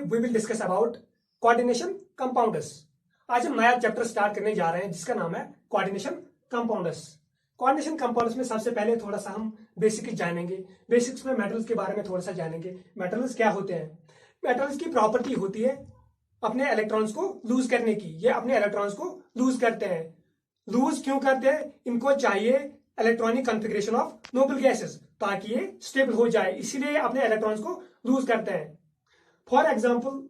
We will discuss about coordination compounds. आज हम नया चैप्टर स्टार्ट करने जा रहे हैं जिसका नाम है कोऑर्डिनेशन कंपाउंडर्स। कोऑर्डिनेशन कंपाउंडर्स में सबसे पहले थोड़ा सा हम बेसिक्स जानेंगे। बेसिक्स में मेटल्स के बारे में थोड़ा सा जानेंगे। मेटल्स क्या होते हैं? मेटल्स की प्रॉपर्टी होती है अपने इलेक्ट्रॉन्स को लूज करने की। ये अपने इलेक्ट्रॉन्स को लूज करते हैं। लूज क्यों करते हैं? इनको चाहिए electronic configuration of noble gases ताकि ये स्टेबल हो जाए, इसीलिए अपने इलेक्ट्रॉन्स को लूज करते हैं। फॉर एग्जाम्पल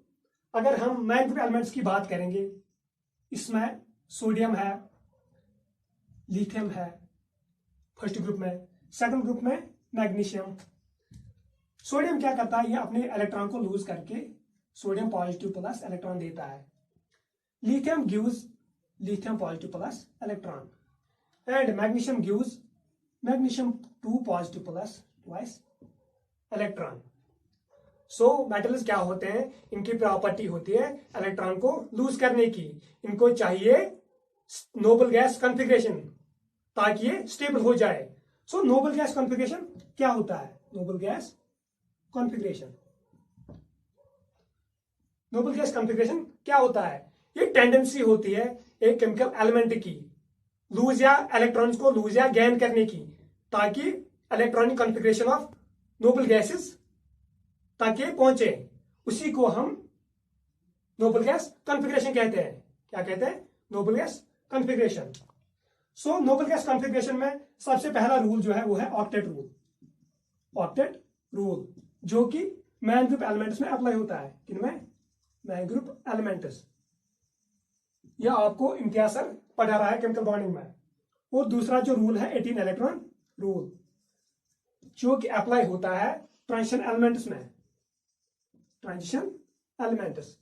अगर हम मेन ग्रुप एलिमेंट्स की बात करेंगे, इसमें सोडियम है, लिथियम है फर्स्ट ग्रुप में, सेकंड ग्रुप में मैग्नीशियम। सोडियम क्या करता है? ये अपने इलेक्ट्रॉन को लूज करके सोडियम पॉजिटिव प्लस इलेक्ट्रॉन देता है। Lithium gives lithium positive plus electron and magnesium gives magnesium 2 positive plus twice electron. So metals क्या होते हैं? इनकी प्रॉपर्टी होती है इलेक्ट्रॉन को लूज करने की। इनको चाहिए नोबल गैस कॉन्फ़िगरेशन ताकि ये स्टेबल हो जाए। सो नोबल गैस कॉन्फ़िगरेशन क्या होता है? Nobel gas configuration Nobel gas configuration क्या होता है? ये टेंडेंसी होती है एक केमिकल एलिमेंट की लूज या इलेक्ट्रॉन्स को लूज या गेन करने की, ताकि electronic configuration of noble gases ताकि पहुंचे। उसी को हम नोबल गैस कॉन्फ़िगरेशन कहते हैं। क्या कहते हैं? Noble gas configuration. So noble gas configuration में सबसे पहला रूल जो है वो है ऑक्टेट रूल। ऑक्टेट रूल जो कि मैन ग्रुप एलिमेंट्स में अप्लाई होता है। किनमें? Main group elements. यह आपको इम्तियाज सर पढ़ा रहा है केमिकल बॉन्डिंग में। और दूसरा जो रूल है 18 इलेक्ट्रॉन रूल जो कि अप्लाई होता है ट्रांजिशन एलिमेंट्स में। Transition elements.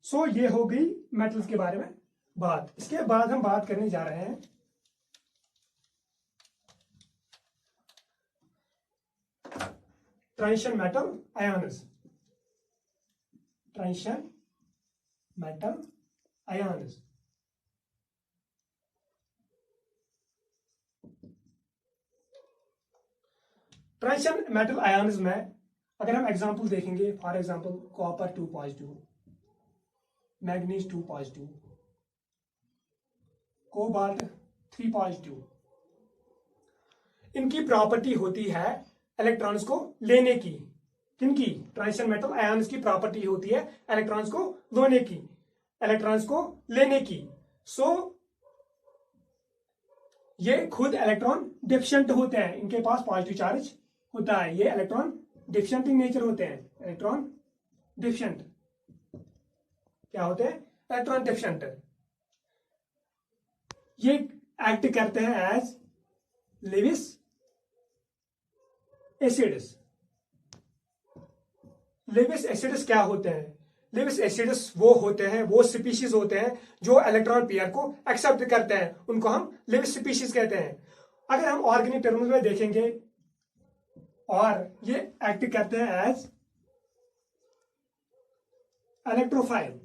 सो ये हो गई मेटल्स के बारे में बात। इसके बाद हम बात करने जा रहे हैं transition metal ions. Transition metal ions. Transition metal ions में अगर हम एग्जांपल देखेंगे, for example copper 2 positive, manganese 2 positive, cobalt 3 positive. इनकी प्रॉपर्टी होती है इलेक्ट्रॉन्स को लेने की। किनकी? ट्रांजिशन मेटल आयन्स की प्रॉपर्टी होती है इलेक्ट्रॉन्स को लेने की, इलेक्ट्रॉन्स को लेने की। सो ये खुद इलेक्ट्रॉन डिफिशिएंट होते हैं। इनके पास पॉजिटिव चार्ज होता है। ये इलेक्ट्रॉन डिफिशिएंट इन नेचर होते हैं। इलेक्ट्रॉन डिफिशिएंट क्या होते हैं? Electron deficient. ये एक्ट करते हैं as Lewis acids. Lewis acids क्या होते हैं? लेविस एसिड्स वो होते हैं, वो स्पीशीज होते हैं जो इलेक्ट्रॉन पेयर को एक्सेप्ट करते हैं। उनको हम लेविस स्पीशीज कहते हैं। अगर हम ऑर्गेनिक टर्म्स में देखेंगे, और ये एक्ट करते हैं एज इलेक्ट्रोफाइल।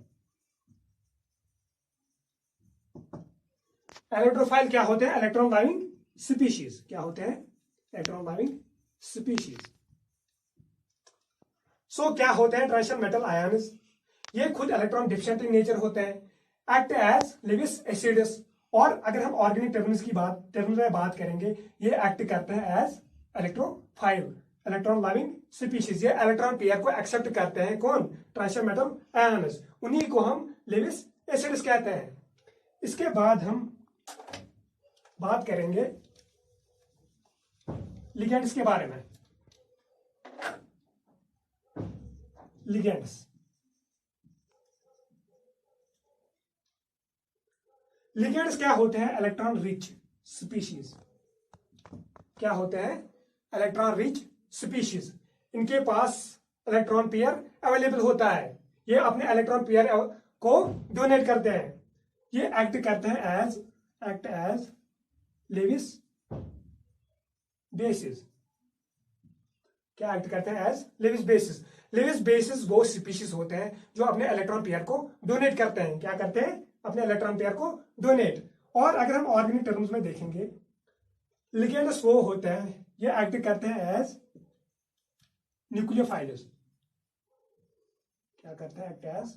इलेक्ट्रोफाइल क्या होते हैं? Electron loving species. क्या होते हैं? Electron loving species. सो क्या होते हैं ट्रांजिशन मेटल आयन्स? ये खुद इलेक्ट्रॉन डिफिशिएंट इन नेचर होते हैं, एक्ट एज लेविस एसिड्स। और अगर हम ऑर्गेनिक टर्म्स में बात करेंगे, ये एक्ट करते हैं as electrophile, electron loving species. ये इलेक्ट्रॉन पेयर को एक्सेप्ट करते हैं। कौन? Transition metal ions. उन्हीं को हम लेविस एसिड्स कहते हैं। इसके बाद हम बात करेंगे लिगेंड्स के बारे में। लिगेंड्स लिगेंड्स क्या होते हैं? Electron rich species. क्या होते हैं? Electron rich species. इनके पास इलेक्ट्रॉन पेयर अवेलेबल होता है। ये अपने इलेक्ट्रॉन पेयर को डोनेट करते हैं। ये एक्ट करते हैं एज लेविस बेसिस। क्या एक्ट करते हैं? As Lewis bases. Lewis bases वो स्पीशीज होते हैं जो अपने इलेक्ट्रॉन पेयर को डोनेट करते हैं। क्या करते हैं? अपने इलेक्ट्रॉन पेयर को डोनेट। और अगर हम ऑर्गेनिक टर्म्स में देखेंगे, लिगेंड्स वो होते हैं ये एक्ट करते हैं एज न्यूक्लियोफाइलस। क्या करता है? Act as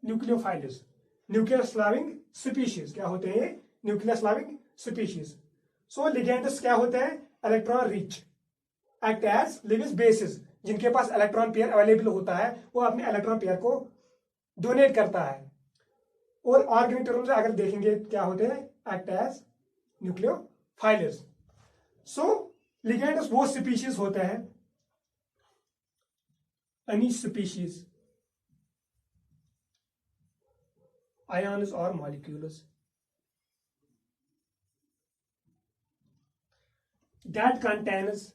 nucleophiles. Nucleus loving species क्या होते हैं? Nucleus loving species. So ligands क्या होते हैं? इलेक्ट्रॉन रिच, एक्ट एज लिविंग बेसिस। जिनके पास इलेक्ट्रॉन पेयर अवेलेबल होता है वो अपने इलेक्ट्रॉन पेयर को डोनेट करता है। और ऑर्गेनिक टर्म्स अगर देखेंगे क्या होते हैं? Act as nucleophiles. So ligands वो स्पीशीज होते हैं, any species, ions or molecules that contains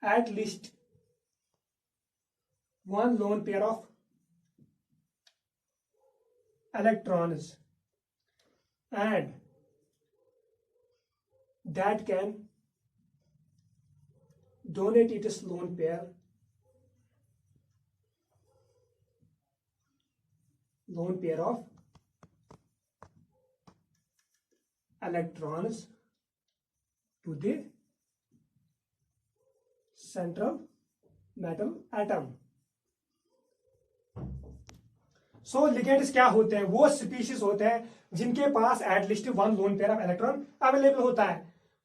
at least one lone pair of electrons and that can donate its lone pair of electrons to the central metal atom. So ligands क्या होते हैं? वो species होते हैं जिनके पास at least one lone pair of electron available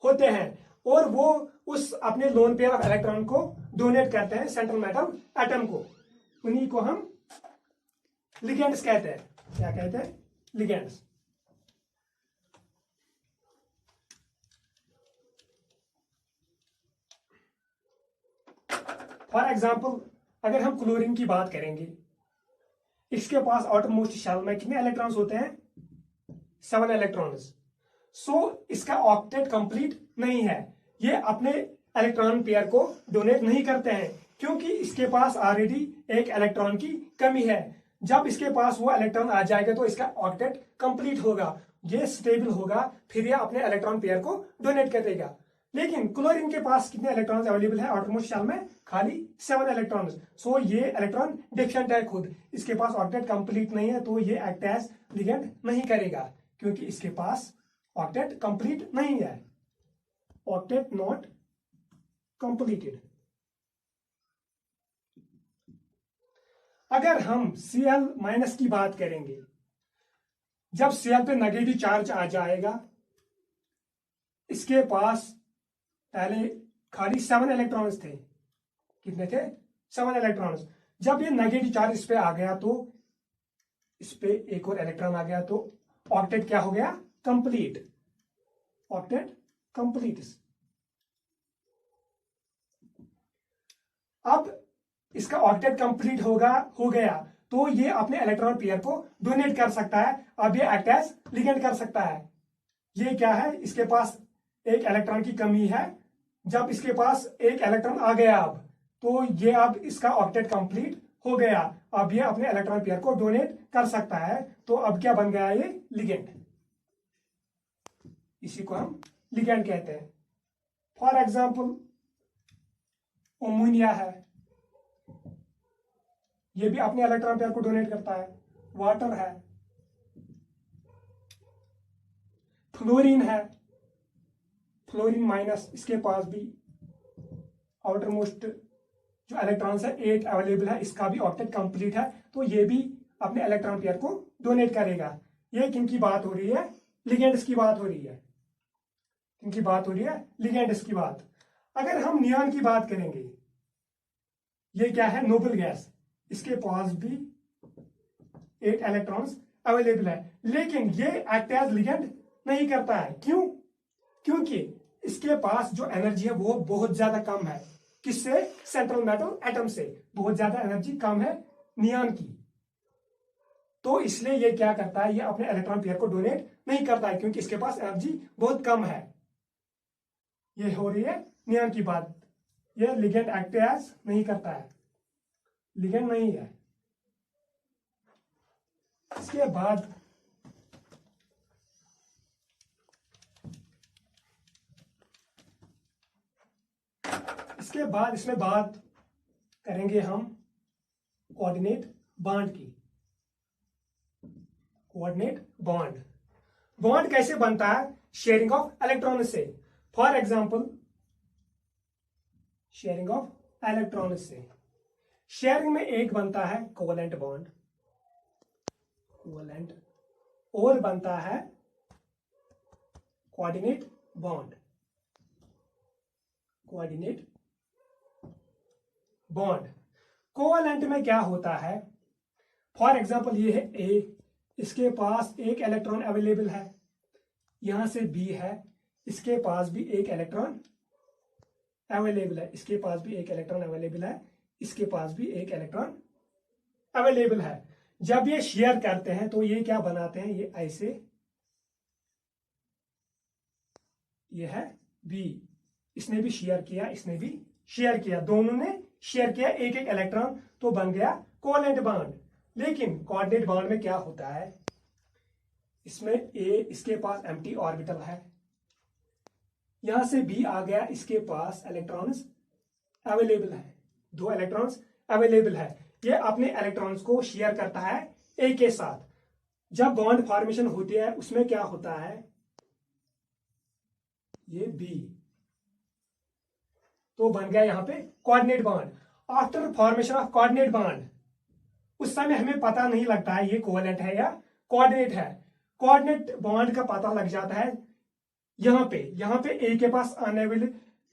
होते हैं और वो उस अपने लोन पेयर ऑफ इलेक्ट्रॉन को डोनेट करते हैं सेंट्रल मेटल एटम को। उन्हीं को हम लिगेंड्स कहते हैं। क्या कहते हैं? लिगेंड्स। फॉर एग्जाम्पल अगर हम क्लोरीन की बात करेंगे, इसके पास आउटर मोस्ट शेल में कितने इलेक्ट्रॉन्स होते हैं? 7 इलेक्ट्रॉन्स। सो इसका ऑक्टेट कंप्लीट नहीं है। ये अपने इलेक्ट्रॉन पेयर को डोनेट नहीं करते हैं क्योंकि इसके पास ऑलरेडी एक इलेक्ट्रॉन की कमी है। जब इसके पास वो इलेक्ट्रॉन आ जाएगा तो इसका ऑक्टेट कंप्लीट होगा, ये स्टेबल होगा, फिर ये अपने इलेक्ट्रॉन पेयर को डोनेट करेगा। लेकिन क्लोरीन के पास कितने इलेक्ट्रॉन्स अवेलेबल है आउटरमोस्ट शेल में? खाली 7 इलेक्ट्रॉन्स। सो ये इलेक्ट्रॉन डिफिशिएंट है खुद, इसके पास ऑक्टेट कंप्लीट नहीं है, तो ये एक्ट एज लिगेंड नहीं करेगा क्योंकि इसके पास ऑक्टेट कंप्लीट नहीं है। Octet not completed. अगर हम Cl माइनस की बात करेंगे, जब Cl पे नेगेटिव चार्ज आ जाएगा, इसके पास पहले खाली 7 इलेक्ट्रॉन्स थे। कितने थे? 7 इलेक्ट्रॉन्स। जब ये नेगेटिव चार्ज इस पे आ गया तो इस पे एक और इलेक्ट्रॉन आ गया तो ऑक्टेट क्या हो गया? कंप्लीट। Octet complete. अब इसका ऑक्टेट कंप्लीट हो गया तो ये अपने इलेक्ट्रॉन पेयर को डोनेट कर सकता है। अब ये एक्ट एज लिगेंड कर सकता है। ये क्या है? इसके पास एक इलेक्ट्रॉन की कमी है। जब इसके पास एक इलेक्ट्रॉन आ गया अब तो ये अब इसका ऑक्टेट कंप्लीट हो गया। अब ये अपने इलेक्ट्रॉन पेयर को डोनेट कर सकता है। तो अब क्या बन गया? ये लिगेंड। इसी को हम लिगेंड कहते हैं। फॉर एग्जाम्पल अमोनिया है, ये भी अपने इलेक्ट्रॉन पेयर को डोनेट करता है। वाटर है, फ्लोरीन है, फ्लोरीन माइनस, इसके पास भी आउटर मोस्ट जो इलेक्ट्रॉन्स है 8 अवेलेबल है, इसका भी ऑक्टेट कंप्लीट है, तो ये भी अपने इलेक्ट्रॉन पेयर को डोनेट करेगा। ये किनकी बात हो रही है? लिगेंड्स की बात हो रही है। किनकी बात हो रही है? लिगेंड्स की बात। अगर हम नियॉन की बात करेंगे, ये क्या है? नोबल गैस, इसके पास भी 8 इलेक्ट्रॉन्स अवेलेबल है, लेकिन ये एक्ट एज लिगेंड नहीं करता है। क्यों? क्योंकि इसके पास जो एनर्जी है वो बहुत ज्यादा कम है। किससे? सेंट्रल मेटल एटम से बहुत ज्यादा एनर्जी कम है नियॉन की। तो इसलिए ये क्या करता है? ये अपने इलेक्ट्रॉन पेयर को डोनेट नहीं करता है क्योंकि इसके पास एनर्जी बहुत कम है। ये हो रही है नियॉन की बात। ये लिगेंड एक्ट एज नहीं करता है, लिगेंड नहीं है। इसके बाद इसमें बात करेंगे हम कोऑर्डिनेट बॉन्ड की। कोऑर्डिनेट बॉन्ड कैसे बनता है? शेयरिंग ऑफ इलेक्ट्रॉन से। For example sharing of electron से। शेयरिंग में एक बनता है कोवेलेंट बॉन्ड, कोवेलेंट, और बनता है coordinate bond, coordinate bond. Covalent में क्या होता है, फॉर एग्जांपल ये है ए, इसके पास एक इलेक्ट्रॉन अवेलेबल है, यहां से बी है, इसके पास भी एक इलेक्ट्रॉन अवेलेबल है, इसके पास भी एक इलेक्ट्रॉन अवेलेबल है, इसके पास भी एक इलेक्ट्रॉन अवेलेबल है। जब ये शेयर करते हैं तो ये क्या बनाते हैं, ये ऐसे, ये है बी, इसने भी शेयर किया, इसने भी शेयर किया, दोनों ने शेयर किया एक एक इलेक्ट्रॉन, तो बन गया कोवेलेंट बॉन्ड। लेकिन कोऑर्डिनेट बॉन्ड में क्या होता है, इसमें ए, इसके पास एम्प्टी ऑर्बिटल है, यहां से बी आ गया, इसके पास इलेक्ट्रॉन्स अवेलेबल है, दो इलेक्ट्रॉन्स अवेलेबल है, ये अपने इलेक्ट्रॉन्स को शेयर करता है ए के साथ। जब बॉन्ड फॉर्मेशन होती है उसमें क्या होता है, ये बी, तो बन गया यहां पे coordinate bond. After formation of coordinate bond उस समय हमें पता नहीं लगता है ये कोवेलेंट है या कोऑर्डिनेट है। कोऑर्डिनेट बॉन्ड का पता लग जाता है यहां पे ए के पास आने वाले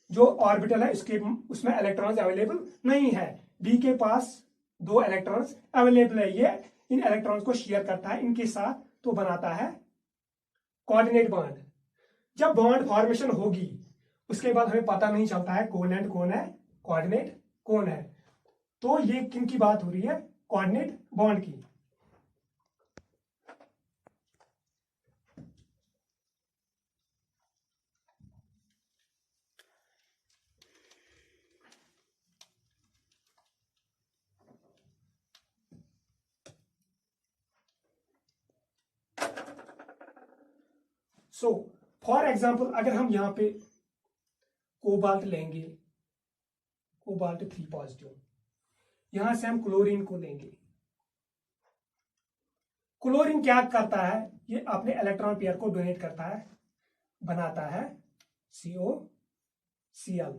जो ऑर्बिटल है उसके उसमें इलेक्ट्रॉन्स अवेलेबल नहीं है, बी के पास दो इलेक्ट्रॉन्स अवेलेबल है, ये इन इलेक्ट्रॉन्स को शेयर करता है इनके साथ, तो बनाता है कोऑर्डिनेट बॉन्ड। जब बॉन्ड फॉर्मेशन होगी उसके बाद हमें पता नहीं चलता है कोवेलेंट कौन है, कोऑर्डिनेट कौन है, तो ये किन की बात हो रही है, कोऑर्डिनेट बॉन्ड की। सो फॉर एग्जाम्पल अगर हम यहां पे कोबाल्ट लेंगे, कोबाल्ट 3 पॉजिटिव, यहां से हम क्लोरीन को लेंगे, क्लोरीन क्या करता है, ये अपने इलेक्ट्रॉन पेयर को डोनेट करता है, बनाता है COCl।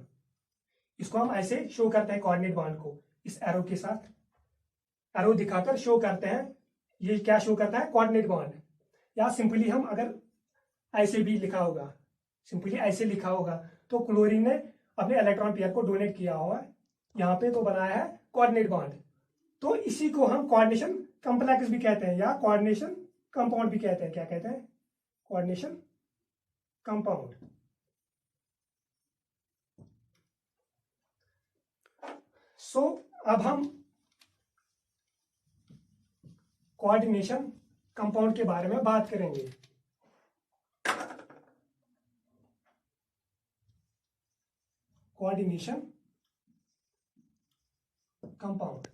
इसको हम ऐसे शो करते हैं कोऑर्डिनेट बॉन्ड को, इस एरो के साथ एरो दिखाकर शो करते हैं, ये क्या शो करता है, कोऑर्डिनेट बॉन्ड। या सिंपली हम अगर ऐसे भी लिखा होगा, सिंपली ऐसे लिखा होगा, तो क्लोरीन ने अपने इलेक्ट्रॉन पेयर को डोनेट किया हुआ है यहां पे, तो बनाया है कोऑर्डिनेट बॉन्ड। तो इसी को हम कोऑर्डिनेशन कॉम्प्लेक्स भी कहते हैं या कोऑर्डिनेशन कंपाउंड भी कहते हैं। क्या कहते हैं, कोऑर्डिनेशन कंपाउंड। सो अब हम कोऑर्डिनेशन कंपाउंड के बारे में बात करेंगे। Coordination compound,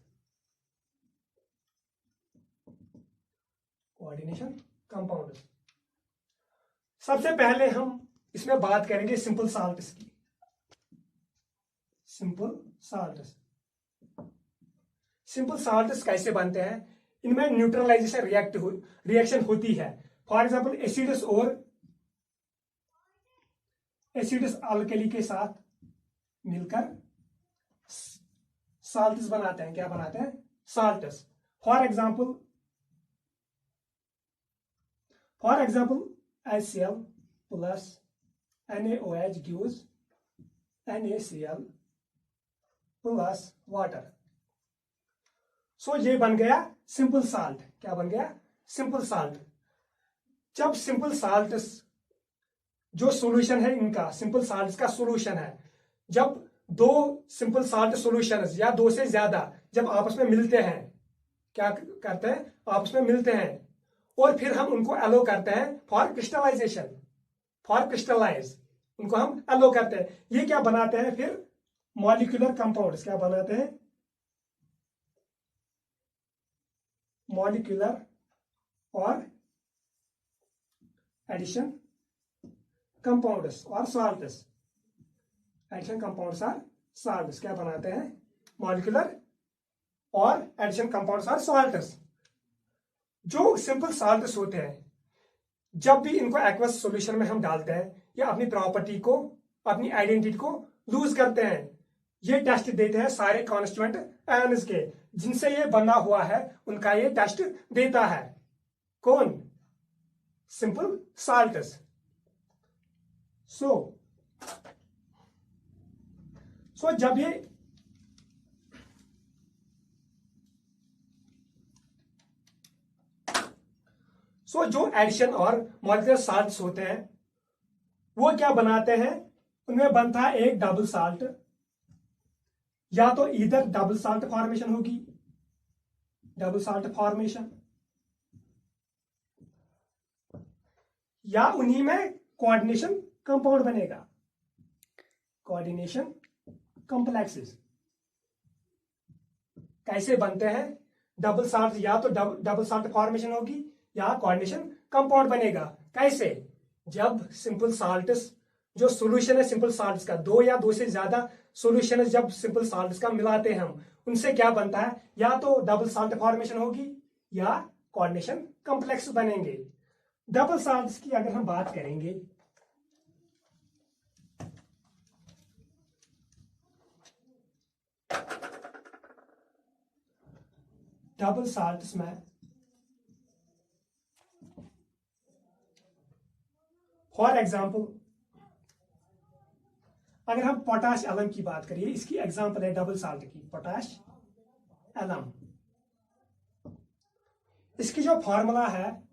coordination compound. सबसे पहले हम इसमें बात करेंगे सिंपल साल्ट्स की। सिंपल साल्ट्स, सिंपल साल्ट्स कैसे बनते हैं, इनमें न्यूट्रलाइजेशन रिएक्शन होती है। फॉर एग्जांपल एसिडस और एसिडस अल्कली के साथ मिलकर साल्ट्स बनाते हैं। क्या बनाते हैं, salts. For example HCl plus NaOH gives NaCl plus water. So ये बन गया सिंपल साल्ट। क्या बन गया, सिंपल साल्ट। जब सिंपल साल्ट्स जो सॉल्यूशन है इनका, सिंपल साल्ट्स का सॉल्यूशन है, जब दो सिंपल साल्ट सॉल्यूशंस या दो से ज्यादा जब आपस में मिलते हैं, क्या करते हैं, आपस में मिलते हैं और फिर हम उनको एलो करते हैं फॉर क्रिस्टलाइजेशन, फॉर क्रिस्टलाइज, उनको हम एलो करते हैं। ये क्या बनाते हैं फिर, मॉलिक्यूलर कंपाउंड्स। क्या बनाते हैं, मॉलिक्यूलर और एडिशन कंपाउंड्स और साल्ट्स। एडिशन कंपाउंड्स और साल्ट्स क्या बनाते हैं, मॉलिक्यूलर और एडिशन कंपाउंड्स और साल्ट्स। जो सिंपल साल्ट्स होते हैं, जब भी इनको एक्वस सॉल्यूशन में हम डालते हैं, ये अपनी प्रॉपर्टी को, अपनी आइडेंटिटी को लूज करते हैं। ये टेस्ट देते हैं सारे कॉन्स्टिट्यूएंट आयंस के, जिनसे ये बना हुआ है उनका ये टेस्ट देता है। कौन? Simple salts. सो जब ये जो एडिशन और मॉलिक्यूलर साल्ट्स होते हैं वो क्या बनाते हैं, उनमें बनता है एक डबल साल्ट, या तो इधर डबल साल्ट फॉर्मेशन होगी, डबल साल्ट फॉर्मेशन, या उन्हीं में कोऑर्डिनेशन कंपाउंड बनेगा, कोऑर्डिनेशन कॉम्प्लेक्सेस। कैसे बनते हैं? डबल साल्ट, या तो डबल साल्ट फॉर्मेशन होगी या कोऑर्डिनेशन कंपाउंड बनेगा। कैसे? जब सिंपल साल्ट्स, जो सॉल्यूशन है सिंपल साल्ट्स का, दो या दो से ज्यादा सॉल्यूशन जब सिंपल साल्ट्स का मिलाते हैं हम, उनसे क्या बनता है, या तो डबल साल्ट फॉर्मेशन होगी या कोऑर्डिनेशन कॉम्प्लेक्स बनेंगे। डबल साल्ट्स की अगर हम बात करेंगे, डबल साल्ट्स में फॉर एग्जाम्पल अगर हम पोटाश एलम की बात करिए, इसकी एग्जाम्पल है डबल साल्ट की, पोटाश एलम। इसकी जो फॉर्मूला है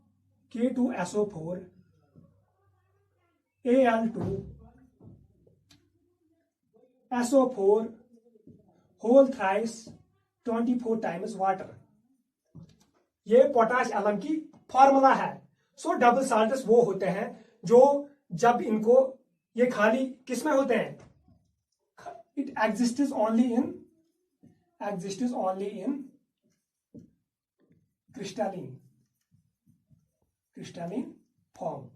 K2SO4 Al2 SO4 whole thrice 24 times water, ये पोटाश एलम की फॉर्मूला है। सो डबल साल्ट्स वो होते हैं जो जब इनको, ये खाली किस में होते हैं, it exists only in crystalline form.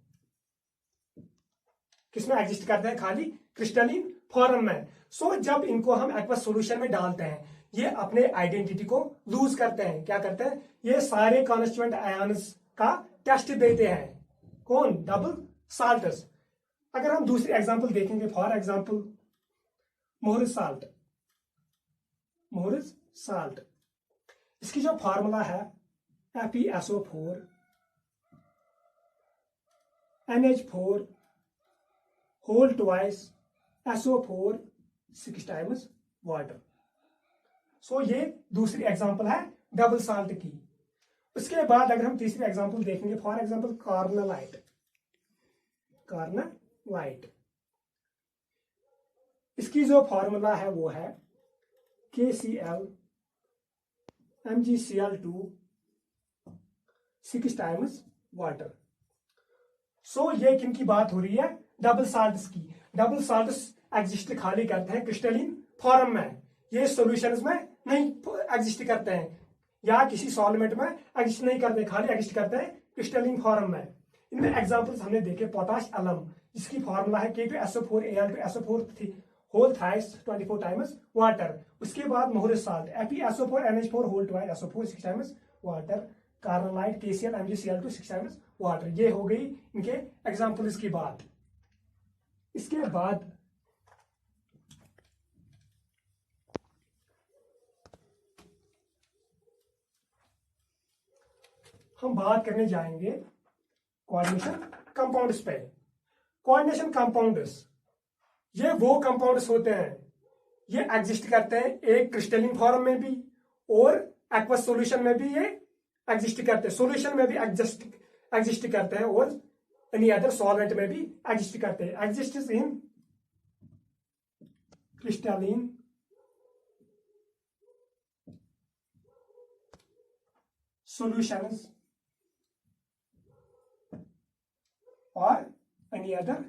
किसमें एग्जिस्ट करते हैं? खाली क्रिस्टलिन फॉर्म में। सो जब इनको हम एक्वस सॉल्यूशन में डालते हैं, ये अपने आइडेंटिटी को लूज करते हैं। क्या करते हैं? ये सारे कॉन्स्टिट्यूएंट आयंस का टेस्ट देते हैं। कौन? Double salts. अगर हम दूसरी एग्जांपल देखेंगे, फॉर एग्जांपल मोहरिज साल्ट, इसकी जो फॉर्मूला है FeSO4 NH4 whole twice SO4 6 times water. So ये दूसरी एग्जांपल है डबल साल्ट की। उसके बाद अगर हम तीसरी एग्जांपल देखेंगे, फॉर एग्जांपल कार्नालाइट, इसकी जो फॉर्मूला है वो है KCl MgCl2 6 times water. So ये किन की बात हो रही है? डबल साल्ट्स की। डबल साल्ट्स एग्जिस्ट खाली करते हैं क्रिस्टलिन फॉर्म में, ये सॉल्यूशंस में नहीं एग्जिस्ट करते हैं, या किसी सॉल्वेंट में एग्जिस्ट नहीं करते, खाली एग्जिस्ट करते हैं क्रिस्टलिन फॉर्म में। इनमें एग्जांपल्स हमने देखे, पोटाश एलम, जिसकी फॉर्मूला है K2SO4 Al2 SO4 whole thrice 24 times water. उसके बाद Mohr's salt FeSO4 NH4 whole twice SO4 6 times water. Carnallite KCl MgCl2 6 times water. ये हो गई इनके एग्जांपल्स की बात। इसके बाद हम बात करने जाएंगे कोऑर्डिनेशन कंपाउंड्स पे। कोऑर्डिनेशन कंपाउंड्स, ये वो कंपाउंड्स होते हैं, ये एग्जिस्ट करते हैं एक क्रिस्टलिन फॉर्म में भी और एक्वस सॉल्यूशन में भी ये एग्जिस्ट करते हैं, सॉल्यूशन में भी एग्जिस्ट करते हैं और एनी अदर सॉल्वेंट में भी एग्जिस्ट करते हैं। एग्जिस्ट इन क्रिस्टलिन सॉल्यूशंस और एनी अदर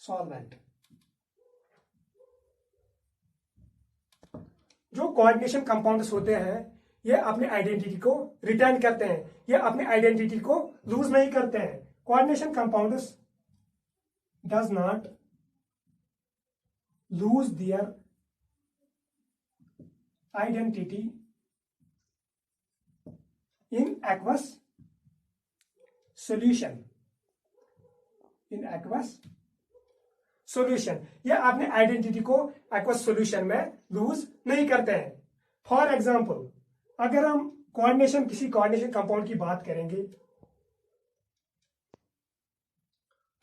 सॉल्वेंट। जो कोऑर्डिनेशन कंपाउंड्स होते हैं, ये अपने आइडेंटिटी को रिटर्न करते हैं, ये अपने आइडेंटिटी को लूज नहीं करते हैं। Coordination compounds does not lose their identity in aqueous solution. Solution. ये अपने आइडेंटिटी को एक्वस सॉल्यूशन में लूज नहीं करते हैं। फॉर एग्जांपल अगर हम कोऑर्डिनेशन किसी कोऑर्डिनेशन कंपाउंड की बात करेंगे,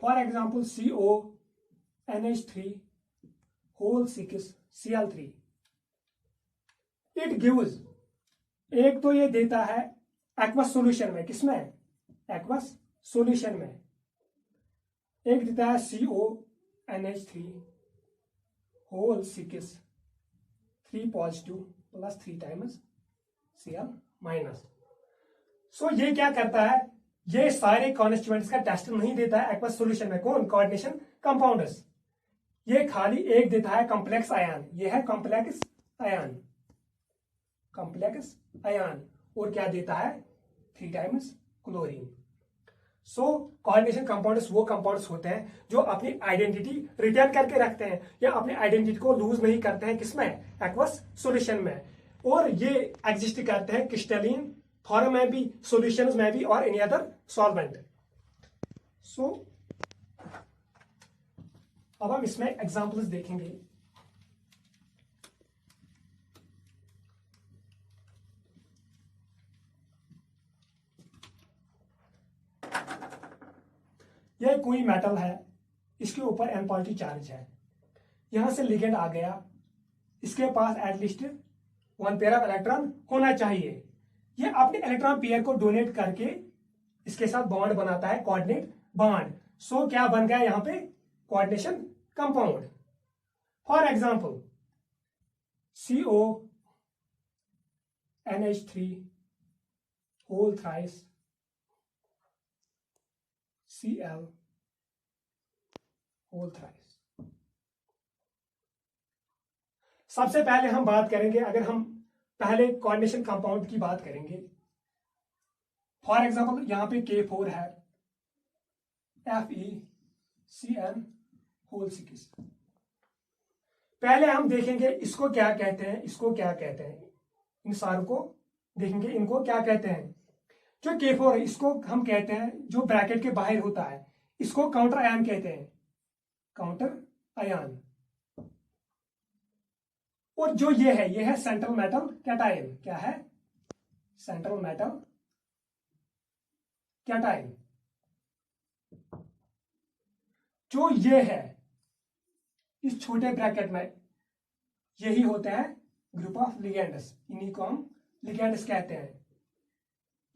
for example CONH3 whole 6Cl3, it gives, एक तो ये देता है एक्वस सॉल्यूशन में, किसमें, एक्वस सॉल्यूशन में, एक देता है CONH3 whole 6 3 positive plus 3 times Cl minus. So ये क्या करता है, ये सारे कॉन्स्टिट्यूएंट्स का टेस्ट नहीं देता है एक्वस सॉल्यूशन में। कौन, कोऑर्डिनेशन कंपाउंड्स। ये खाली एक देता है कॉम्प्लेक्स आयन, ये है कॉम्प्लेक्स आयन, कॉम्प्लेक्स आयन, और क्या देता है 3 times chlorine. So coordination compounds वो कंपाउंड्स होते हैं जो अपनी आइडेंटिटी रिटेन करके रखते हैं या अपनी आइडेंटिटी को लूज नहीं करते हैं, किसमें, एक्वस सॉल्यूशन में। और ये एग्जिस्ट करते हैं क्रिस्टलीन फॉर्म में भी, सॉल्यूशंस में भी, और एनी अदर सॉल्वेंट। सो अब हम इसमें एग्जांपल्स देखेंगे। यह कोई मेटल है, इसके ऊपर n पॉजिटिव चार्ज है, यहां से लिगेंड आ गया, इसके पास एटलीस्ट 1 पेयर ऑफ इलेक्ट्रॉन होना चाहिए। ये अपने इलेक्ट्रॉन पेयर को डोनेट करके इसके साथ बॉन्ड बनाता है, कोऑर्डिनेट बॉन्ड। सो क्या बन गया यहां पे, coordination compound. For example CONH3 whole thrice Cl whole thrice. सबसे पहले हम बात करेंगे, अगर हम पहले कोऑर्डिनेशन कंपाउंड की बात करेंगे, फॉर एग्जांपल यहां पे K4 है, FeCN होल 6। पहले हम देखेंगे इसको क्या कहते हैं, इसको क्या कहते हैं, इन सारों को देखेंगे, इनको क्या कहते हैं। जो K4 है इसको हम कहते हैं, जो ब्रैकेट के बाहर होता है, इसको काउंटर आयन कहते हैं, काउंटर आयन। और जो ये है सेंट्रल मेटल कैटायन। क्या है, सेंट्रल मेटल कैटायन। जो ये है इस छोटे ब्रैकेट में, यही होते हैं ग्रुप ऑफ लिगेंड्स, इन्हीं को हम लिगेंड्स कहते हैं।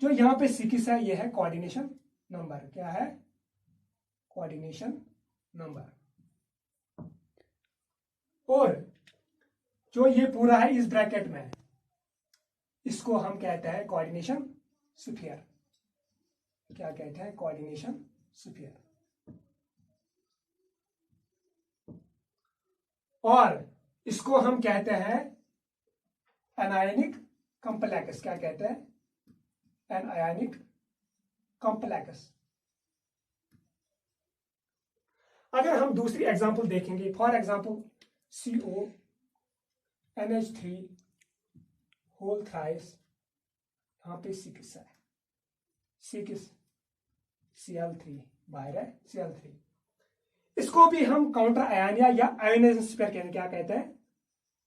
जो यहां पे 6 है, ये है कोऑर्डिनेशन नंबर। क्या है, कोऑर्डिनेशन नंबर। और जो ये पूरा है इस ब्रैकेट में, इसको हम कहते हैं कोऑर्डिनेशन स्फीयर। क्या कहते हैं, कोऑर्डिनेशन स्फीयर। और इसको हम कहते हैं एनायनिक कॉम्प्लेक्स। क्या कहते हैं, एनायनिक कॉम्प्लेक्स। अगर हम दूसरी एग्जांपल देखेंगे, for example CONH3 whole thrice, यहां पे 6 है, 6 Cl3 बाहर है, Cl3। इसको भी हम काउंटर आयन या आयोनाइजेशन स्फीयर कहते हैं। क्या कहते हैं,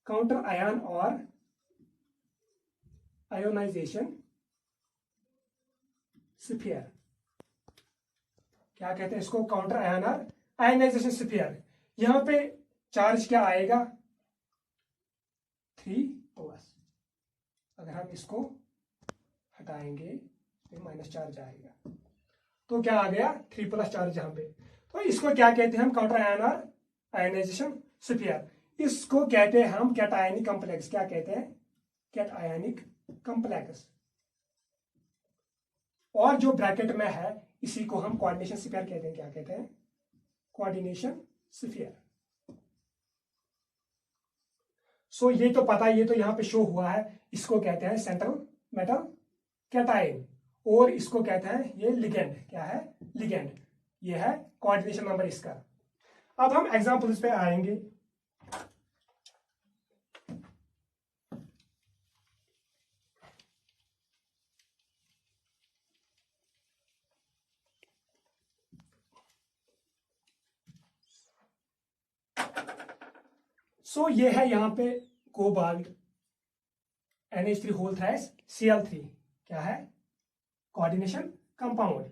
काउंटर आयन और आयोनाइजेशन स्फीयर। क्या कहते हैं इसको, काउंटर आयन और आयोनाइजेशन स्फीयर। यहां पे चार्ज क्या आएगा, 3+। अगर हम इसको हटाएंगे तो माइनस चार्ज आएगा, तो क्या आ गया, 3+ चार्ज यहां पे। तो इसको क्या कहते हैं हम, काउंटर आयन और आयोनाइजेशन स्फीयर। इसको कहते हैं हम कैटायनिक कॉम्प्लेक्स। क्या कहते हैं, कैटायनिक कॉम्प्लेक्स। और जो ब्रैकेट में है इसी को हम कोऑर्डिनेशन स्फीयर कहते हैं। क्या कहते हैं, कोऑर्डिनेशन स्फीयर। सो ये तो पता है, ये तो यहां पे शो हुआ है, इसको कहते हैं सेंट्रल मेटल कैटायन, और इसको कहते हैं ये लिगेंड। क्या है, लिगेंड। ये है कोऑर्डिनेशन नंबर इसका। अब हम एग्जांपल्स पे आएंगे। सो ये है यहाँ पे cobalt NH3 whole thrice Cl3, क्या है, कोऑर्डिनेशन कंपाउंड।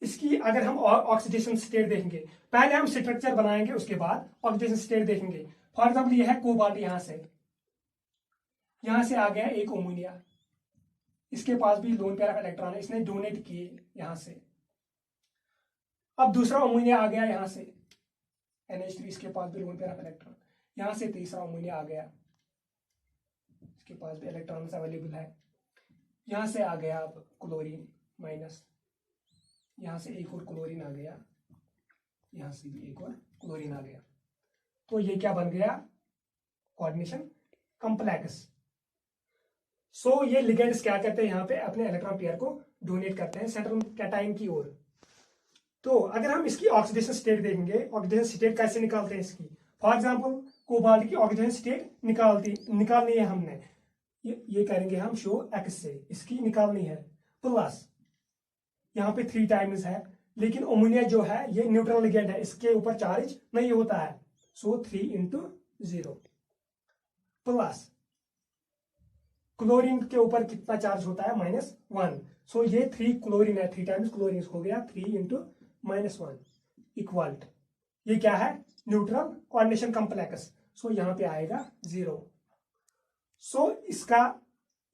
इसकी अगर हम ऑक्सीडेशन स्टेट देखेंगे, पहले हम स्ट्रक्चर बनाएंगे उसके बाद ऑक्सीडेशन स्टेट देखेंगे। फॉर एग्जाम्पल ये है कोबाल्ट, यहां से आ गया एक अमोनिया, इसके पास भी लोन पेयर ऑफ इलेक्ट्रॉन है, इसने डोनेट किए यहां से। अब दूसरा अमोनिया आ गया यहां से NH3, इसके पास भी लोन पेयर ऑफ इलेक्ट्रॉन। यहां से तीसरा अमोनिया आ गया, इसके पास भी इलेक्ट्रॉन अवेलेबल है। यहां से आ गया अब क्लोरीन माइनस, यहां से एक और क्लोरीन आ गया, यहां से भी एक और क्लोरीन आ गया। तो ये क्या बन गया, कोऑर्डिनेशन कॉम्प्लेक्स। सो ये लिगेंड्स क्या करते हैं, यहाँ पे अपने इलेक्ट्रॉन पेयर को डोनेट करते हैं सेंट्रल कैटायन की ओर। तो अगर हम इसकी ऑक्सीडेशन स्टेट देखेंगे, ऑक्सीडेशन स्टेट कैसे निकालते हैं इसकी, फॉर एग्जांपल कोबाल्ट की ऑक्सीडेशन स्टेट निकालनी है हमने, ये करेंगे हम शो एक्स से, इसकी निकालनी है। प्लस यहाँ पे 3 टाइम्स है, लेकिन अमोनिया जो है ये न्यूट्रल लिगेंड है, इसके ऊपर चार्ज नहीं होता है, सो 3 × 0 प्लस क्लोरीन के ऊपर कितना चार्ज होता है, -1, सो ये 3 क्लोरीन है, 3 टाइम्स क्लोरीन हो गया 3 × -1 इक्वल, ये क्या है, न्यूट्रल कोऑर्डिनेशन कॉम्प्लेक्स, सो यहाँ पे आएगा 0। सो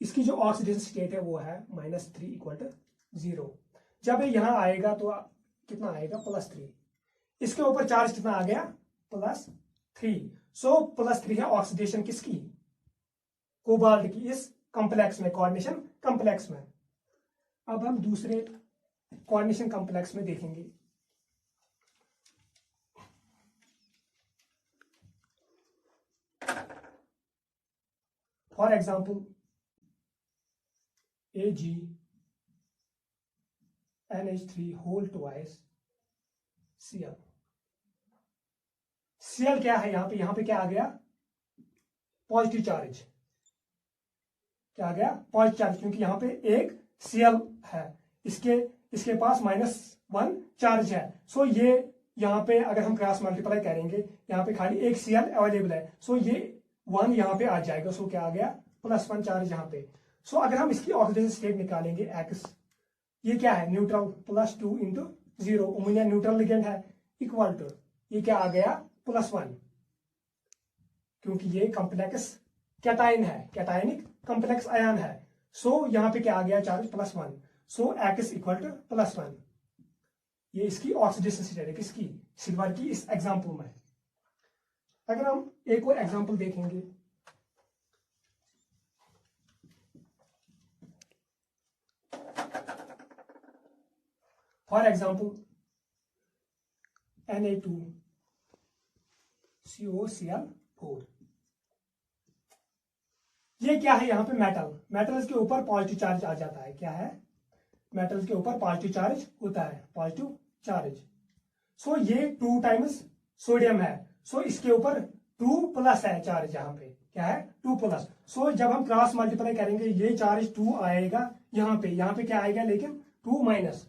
इसकी जो ऑक्सीडेशन स्टेट है वो है -3 = 0। जब ये यहां आएगा तो कितना आएगा, +3, इसके ऊपर चार्ज कितना आ गया, +3, सो +3 है ऑक्सीडेशन किसकी, कोबाल्ट की, इस कॉम्प्लेक्स में, कोऑर्डिनेशन कॉम्प्लेक्स में। अब हम दूसरे कोऑर्डिनेशन कॉम्प्लेक्स में देखेंगे। For example AgNH3 whole twice Cl। Cl क्या है, यहाँ पे क्या आ गया, पॉजिटिव चार्ज, क्या आ गया, पॉजिटिव चार्ज, क्योंकि यहाँ पे एक Cl है, इसके पास -1 चार्ज है। सो ये यहाँ पे अगर हम क्रॉस मल्टीप्लाई करेंगे, यहाँ पे खाली एक Cl अवेलेबल है, सो ये 1 यहाँ पे आ जाएगा, सो क्या आ गया, +1 चार्ज यहाँ पे। सो अगर हम इसकी ऑक्सीडेशन स्टेट निकालेंगे X, ये क्या है, न्यूट्रल, +2 × 0, अमोनिया न्यूट्रल लिगेंड है, इक्वल टू, ये क्या आ गया, +1, क्योंकि ये कॉम्प्लेक्स कैटायन है, कैटायनिक कॉम्प्लेक्स आयन है। सो यहाँ पे क्या आ गया, चार्ज +1, सो X = +1। ये इसकी ऑक्सीडेशन स्टेट है, किसकी, सिल्वर की, इस एग्जाम्पल में। अगर हम एक और एग्जाम्पल देखेंगे, फॉर एग्जाम्पल Na2COCl4, ये क्या है, यहाँ पे मेटल्स के ऊपर पॉजिटिव चार्ज आ जाता है, क्या है, मेटल्स के ऊपर पॉजिटिव चार्ज होता है, पॉजिटिव चार्ज। सो ये 2 टाइम्स सोडियम है, सो इसके ऊपर 2+ है चार्ज, यहाँ पे क्या है, 2+। सो जब हम क्रॉस मल्टीप्लाई करेंगे, ये चार्ज 2 आएगा यहाँ पे क्या आएगा, लेकिन 2-।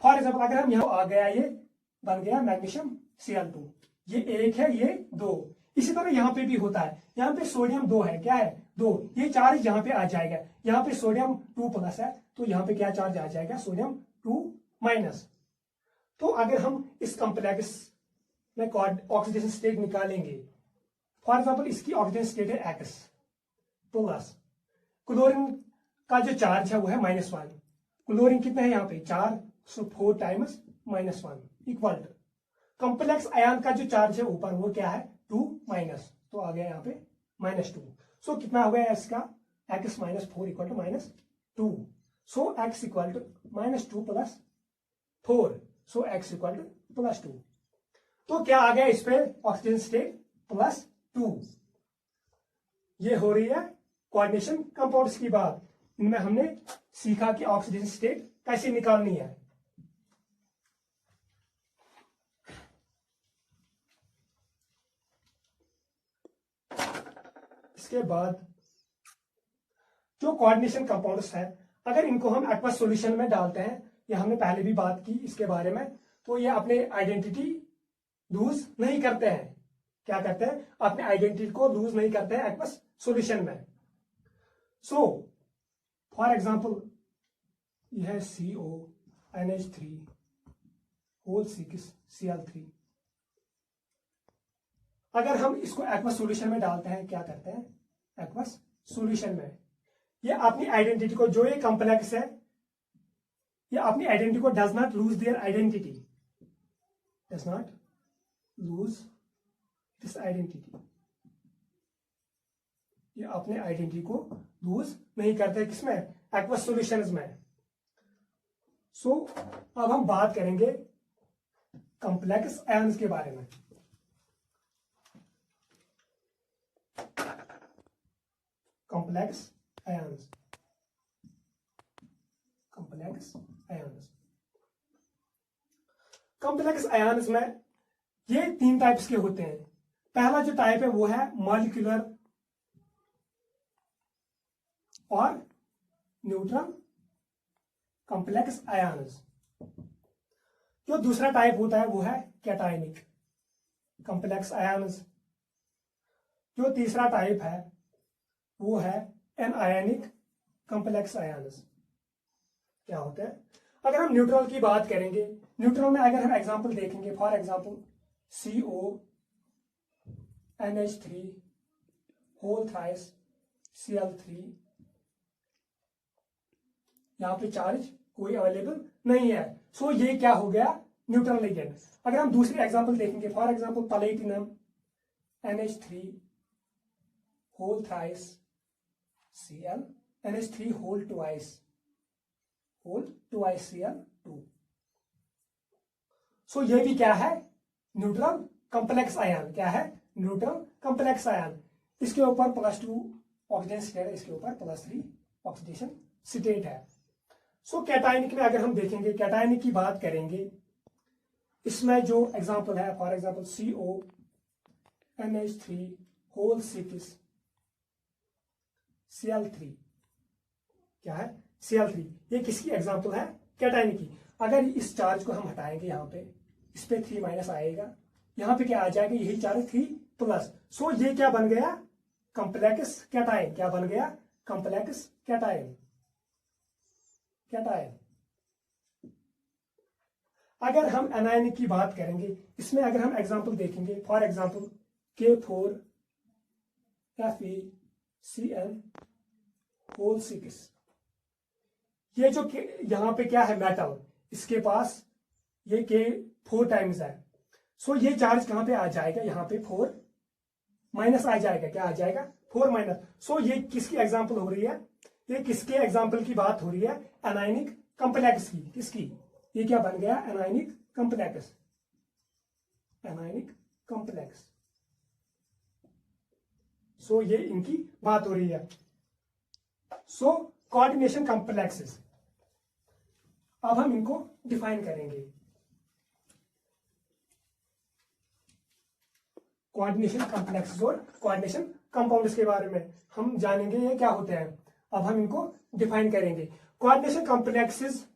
फॉर एग्जाम्पल अगर हम यहाँ आ गया, ये बन गया मैग्नीशियम Cl2, ये 1 है, ये 2। इसी तरह यहाँ पे भी होता है, यहाँ पे सोडियम 2 है, क्या है, 2, ये चार्ज यहाँ पे आ जाएगा, यहाँ पे सोडियम 2+ है, तो यहाँ पे क्या चार्ज आ जाएगा, सोडियम 2-। तो अगर हम इस कॉम्प्लेक्स में ऑक्सीडेशन स्टेट निकालेंगे, फॉर एग्जाम्पल इसकी ऑक्सीडेशन स्टेट है X, प्लस क्लोरीन का जो चार्ज है वो है -1, क्लोरीन कितना है यहाँ पे, 4, so 4 times -1 equal to complex ion का जो चार्ज है ऊपर वो क्या है, 2-, तो आ गया यहाँ पे -2। सो कितना हो गया इसका, X - 4 = -2, सो X = -2 + 4, सो X = +2। तो क्या आ गया इस पे, ऑक्सीजन स्टेट +2। ये हो रही है कोऑर्डिनेशन कंपाउंड्स की बात। इनमें हमने सीखा कि ऑक्सीजन स्टेट कैसे निकालनी है। इसके बाद जो कोऑर्डिनेशन कंपाउंड्स है, अगर इनको हम एक्वस सॉल्यूशन में डालते हैं, या हमने पहले भी बात की इसके बारे में, तो ये अपने आइडेंटिटी लूज नहीं करते हैं। क्या करते हैं, अपने आइडेंटिटी को लूज नहीं करते हैं एक्वस सॉल्यूशन में। सो फॉर एग्जांपल यह है CONH3 होल 6Cl3। अगर हम इसको एक्वस सॉल्यूशन में डालते हैं, क्या करते हैं एक्वस सॉल्यूशन में, ये अपनी आइडेंटिटी को, जो ये कॉम्प्लेक्स है, ये अपनी आइडेंटिटी को does not lose their identity, does not lose this identity, ये अपने आइडेंटिटी को लूज नहीं करते किसमें, एक्वस सॉल्यूशंस में। सो अब हम बात करेंगे कॉम्प्लेक्स आयंस के बारे में। Complex ions, complex ions, complex ions में ये 3 टाइप्स के होते हैं। पहला जो टाइप है वो है मॉलिक्यूलर और न्यूट्रल कॉम्प्लेक्स आयंस। जो दूसरा टाइप होता है वो है कैटायनिक कॉम्प्लेक्स आयंस। जो तीसरा टाइप है वो है एनायनिक कॉम्प्लेक्स आयंस। क्या होता है, अगर हम न्यूट्रल की बात करेंगे, न्यूट्रल में अगर हम एग्जांपल देखेंगे, for example CONH3 whole thrice Cl3, यहां पे चार्ज कोई अवेलेबल नहीं है, सो ये क्या हो गया, न्यूट्रल लिगेंड। अगर हम दूसरी एग्जांपल देखेंगे, for example platinum NH3 whole thrice Cl, NH3 whole twice Cl2, so ये भी क्या है, न्यूट्रल कॉम्प्लेक्स आयन। क्या है, न्यूट्रल कॉम्प्लेक्स आयन। इसके ऊपर +2 ऑक्सीजन स्टेट है, इसके ऊपर +3 ऑक्सीडेशन स्टेट है। सो कैटायनिक में अगर हम देखेंगे, कैटायनिक की बात करेंगे, इसमें जो एग्जांपल है, for example CONH3 whole 6Cl3, क्या है, Cl3, ये किसकी एग्जांपल है, कैटायनिक की। अगर इस चार्ज को हम हटाएंगे, यहाँ पे इस पे 3- आएगा, यहाँ पे क्या आ जाएगा, यही चार्ज 3+। सो ये क्या बन गया, कॉम्प्लेक्स कैटायन। क्या बन गया, कॉम्प्लेक्स कैटायन। कैटायन। अगर हम एनायनिक की बात करेंगे, इसमें अगर हम एग्जांपल देखेंगे, फॉर एग्जांपल K4FeCl होल 6, ये जो यहां पे क्या है, मेटल, इसके पास ये K4 टाइम्स है, सो ये चार्ज कहां पे आ जाएगा, यहाँ पे 4- आ जाएगा। क्या आ जाएगा, 4-। सो ये किसकी एग्जांपल हो रही है, ये किसके एग्जांपल की बात हो रही है, एनायनिक कॉम्प्लेक्स की। किसकी, ये क्या बन गया, एनायनिक कॉम्प्लेक्स। एनायनिक कॉम्प्लेक्स, सो ये इनकी बात हो रही है। सो कोऑर्डिनेशन कॉम्प्लेक्सेस, अब हम इनको डिफाइन करेंगे। कोऑर्डिनेशन कॉम्प्लेक्सेस और कोऑर्डिनेशन कंपाउंड्स के बारे में हम जानेंगे, ये क्या होते हैं। अब हम इनको डिफाइन करेंगे। कोऑर्डिनेशन कॉम्प्लेक्सेस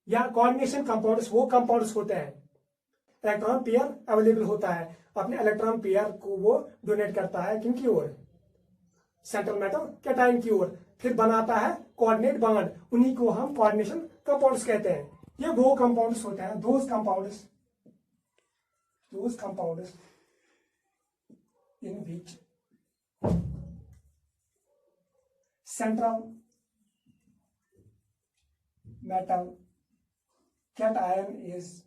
या कोऑर्डिनेशन कंपाउंड्स वो कंपाउंड्स होते हैं, इलेक्ट्रॉन पेयर अवेलेबल होता है, अपने इलेक्ट्रॉन पेयर को वो डोनेट करता है किनकी ओर, सेंट्रल मेटल कैटायन की ओर, फिर बनाता है कोऑर्डिनेट बॉन्ड, उन्हीं को हम कोऑर्डिनेशन कंपाउंड्स कहते हैं। ये वो कंपाउंड्स होते हैं, those compounds in which central metal cation is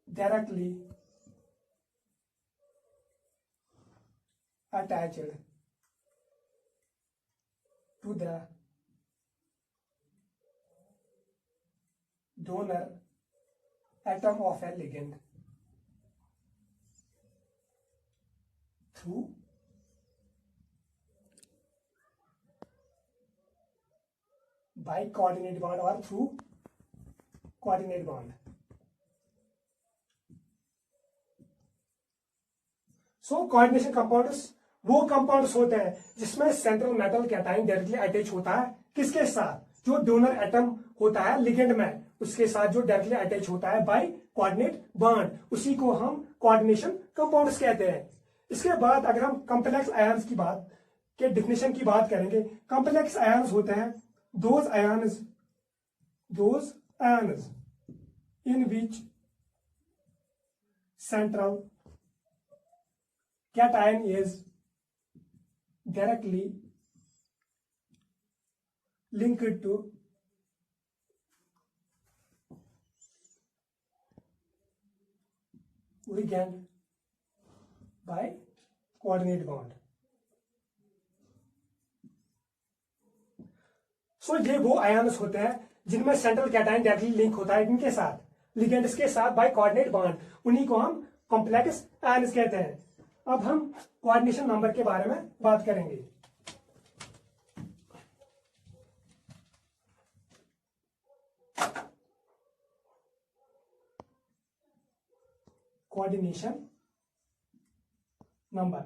directly attached to the donor atom of a ligand through by coordinate bond or through coordinate bond. So coordination compounds वो compounds होते हैं जिसमें central metal cation directly attach होता है, किसके साथ, जो donor atom होता है लिगेंड में, उसके साथ जो डायरेक्टली अटैच होता है बाय कोऑर्डिनेट बॉन्ड, उसी को हम कोऑर्डिनेशन कंपाउंड्स कहते हैं। इसके बाद अगर हम कॉम्प्लेक्स आयन्स की बात के डिफिनेशन की बात करेंगे, कॉम्प्लेक्स आयन्स होते हैं those ions in which central cation is directly linked to ligand by coordinate bond। सो ये वो आयन्स होते हैं जिनमें सेंट्रल कैटायन डायरेक्टली लिंक होता है इनके साथ, लिगेंड्स के साथ बाय कोऑर्डिनेट बॉन्ड, उन्हीं को हम कॉम्प्लेक्स आयन्स कहते हैं। अब हम कोऑर्डिनेशन नंबर के बारे में बात करेंगे। कोऑर्डिनेशन नंबर,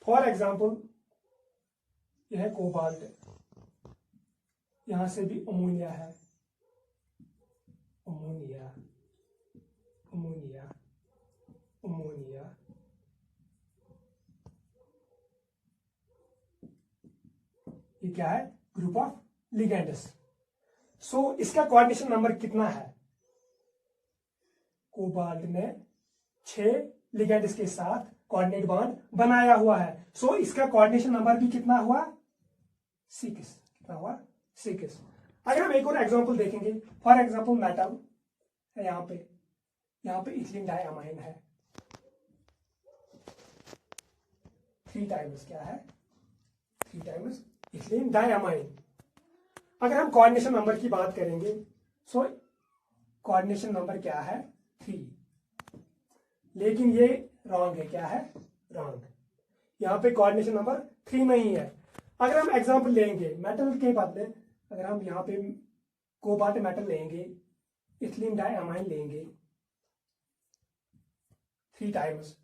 फॉर एग्जांपल यह है कोबाल्ट, यहां से भी अमोनिया है, अमोनिया अमोनिया अमोनिया, ये क्या है? Group of ligands. सो इसका कोऑर्डिनेशन नंबर कितना है? कोबाल्ट ने 6 लिगेंड्स के साथ कोऑर्डिनेट बॉन्ड बनाया हुआ है। सो इसका कोऑर्डिनेशन नंबर भी कितना हुआ? 6। कितना हुआ? 6। अगर हम एक और एग्जांपल देखेंगे, फॉर एग्जांपल मेटल है, यहां पे इथिलीन डाइअमाइन है, 3 टाइम्स क्या है? 3 टाइम्स इथिलीन डाइअमाइन। अगर हम कोऑर्डिनेशन नंबर की बात करेंगे, सो कोऑर्डिनेशन नंबर क्या है? 3। लेकिन ये रॉन्ग है। क्या है? रॉन्ग। यहां पे कोऑर्डिनेशन नंबर 3 नहीं है। अगर हम एग्जांपल लेंगे मेटल के बदले, अगर हम यहां पे कोबाल्ट मेटल लेंगे, इथिलीन डाइअमाइन लेंगे 3 टाइम्स,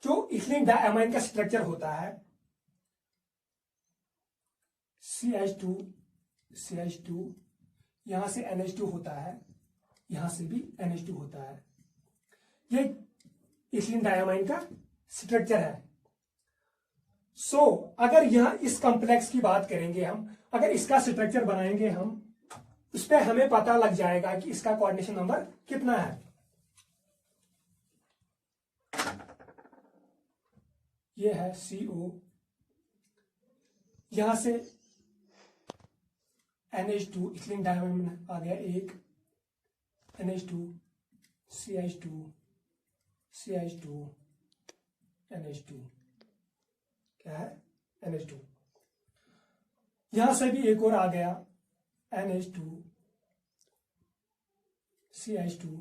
जो इथिलीन डाइअमाइन का स्ट्रक्चर होता है CH2 यहां से NH2 होता है, यहां से भी NH2 होता है। ये इथिलीन डाइअमाइन का स्ट्रक्चर है। सो अगर यहां इस कॉम्प्लेक्स की बात करेंगे, हम अगर इसका स्ट्रक्चर बनाएंगे हम, उस पर हमें पता लग जाएगा कि इसका कोऑर्डिनेशन नंबर कितना है। ये है CO, यहां से NH2 इथिलीन डाइअमाइन आ गया 1, NH2 CH2 NH2 क्या है? NH2। यहां से भी एक और आ गया NH2 CH2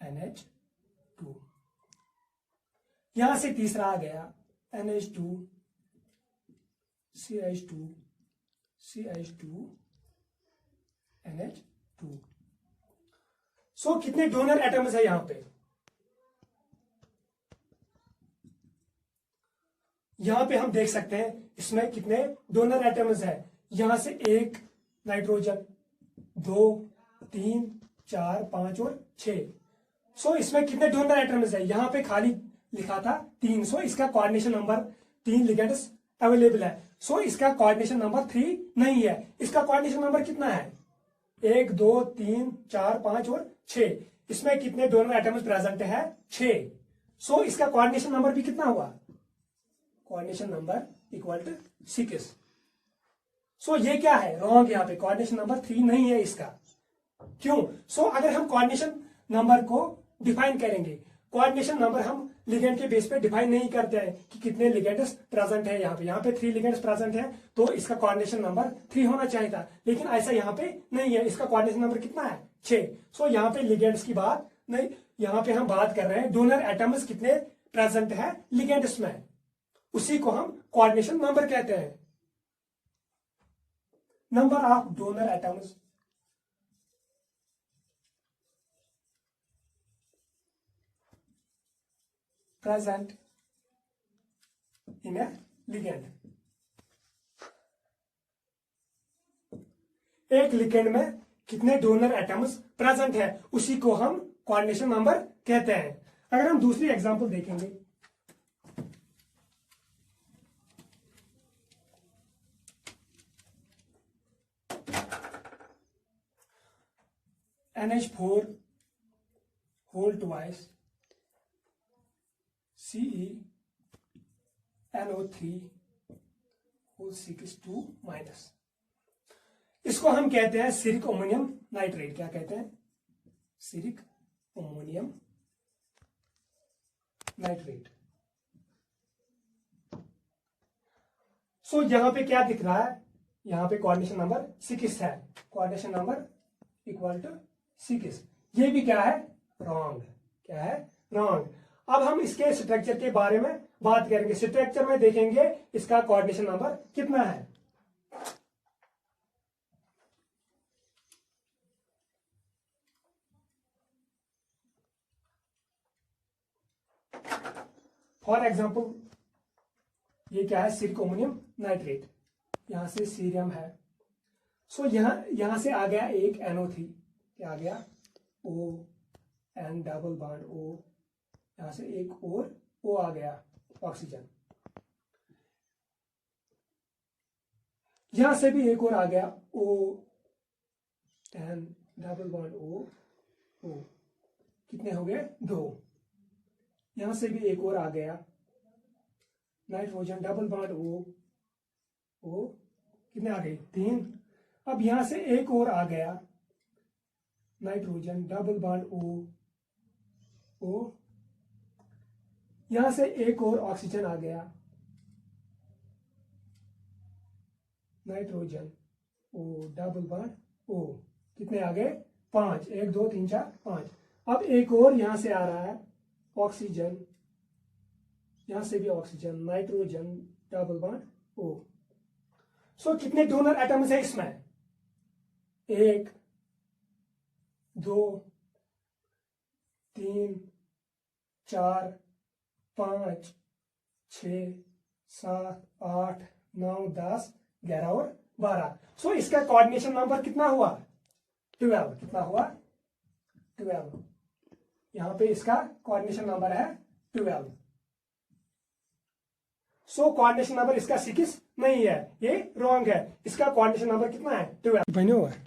NH2। यहां से तीसरा आ गया NH2 CH2 NH2। सो कितने डोनर एटम्स है यहां पे? यहां पे हम देख सकते हैं इसमें कितने डोनर एटम्स है। यहां से 1 नाइट्रोजन, 2, 3, 4, 5 और 6। सो इसमें कितने डोनर एटम्स है? यहां पे खाली लिखा था 3। सो इसका कोऑर्डिनेशन नंबर 3 लिगेंड्स अवेलेबल है। सो इसका कोऑर्डिनेशन नंबर 3 नहीं है। इसका कोऑर्डिनेशन नंबर कितना है? 1, 2, 3, 4, 5 और 6। इसमें कितने डोनर एटम्स प्रेजेंट है? 6। सो इसका कोऑर्डिनेशन नंबर भी कितना हुआ? Coordination number equal to 6। So ये क्या है? रॉन्ग। यहां पे कोऑर्डिनेशन नंबर 3 नहीं है इसका। क्यों? सो अगर हम कोऑर्डिनेशन नंबर को डिफाइन करेंगे, कोऑर्डिनेशन नंबर हम लिगेंड के बेस पे डिफाइन नहीं करते हैं कि कितने लिगेंड्स प्रेजेंट है। यहाँ पे 3 लिगेंड्स प्रेजेंट है, तो इसका कोऑर्डिनेशन नंबर 3 होना चाहिए था, लेकिन ऐसा यहाँ पे नहीं है। इसका कोऑर्डिनेशन नंबर कितना है? 6। सो यहाँ पे लिगेंड्स की बात नहीं, यहाँ पे हम बात कर रहे हैं डोनर एटम्स कितने प्रेजेंट है लिगेंड्स में, उसी को हम कोऑर्डिनेशन नंबर कहते हैं। Number of donor atoms present in A ligand. एक लिगेंड में कितने डोनर एटम्स प्रेजेंट है उसी को हम कोऑर्डिनेशन नंबर कहते हैं। अगर हम दूसरी एग्जांपल देखेंगे, NH4 whole twice CeNO3 whole 6 minus. इसको हम कहते हैं सिरिक अमोनियम नाइट्रेट। क्या कहते हैं? सिरिक अमोनियम नाइट्रेट। सो यहां पे क्या दिख रहा है? यहां पे कोऑर्डिनेशन नंबर 6 है। Coordination number equal to 6। ये भी क्या है? रॉन्ग। क्या है? रॉन्ग। अब हम इसके स्ट्रक्चर के बारे में बात करेंगे। स्ट्रक्चर में देखेंगे इसका कोऑर्डिनेशन नंबर कितना है। फॉर एग्जाम्पल ये क्या है? सिरिक अमोनियम नाइट्रेट। यहां से सीरियम है। सो यहां से आ गया एक NO3। क्या आ गया? O N double bond O। यहां से एक और O आ गया, ऑक्सीजन। यहां से भी एक और आ गया O N double bond O O। कितने हो गए? 2। यहां से भी एक और आ गया nitrogen double bond O O। कितने आ गए? 3। अब यहां से एक और आ गया nitrogen double bond O O। यहां से एक और ऑक्सीजन आ गया nitrogen O double bond O। कितने आ गए? 5। 1 2 3 4 5। अब एक और यहां से आ रहा है ऑक्सीजन। यहां से भी oxygen, nitrogen double bond O। सो कितने डोनर एटम्स है इसमें? 1 2 3 4 5 6 7 8 9 10 11 और 12। सो इसका कोऑर्डिनेशन नंबर कितना हुआ? 12। कितना हुआ? 12। यहां पे इसका कोऑर्डिनेशन नंबर है 12। सो कोऑर्डिनेशन नंबर इसका 6 नहीं है, ये रॉन्ग है। इसका कोऑर्डिनेशन नंबर कितना है? 12 बने हुआ है।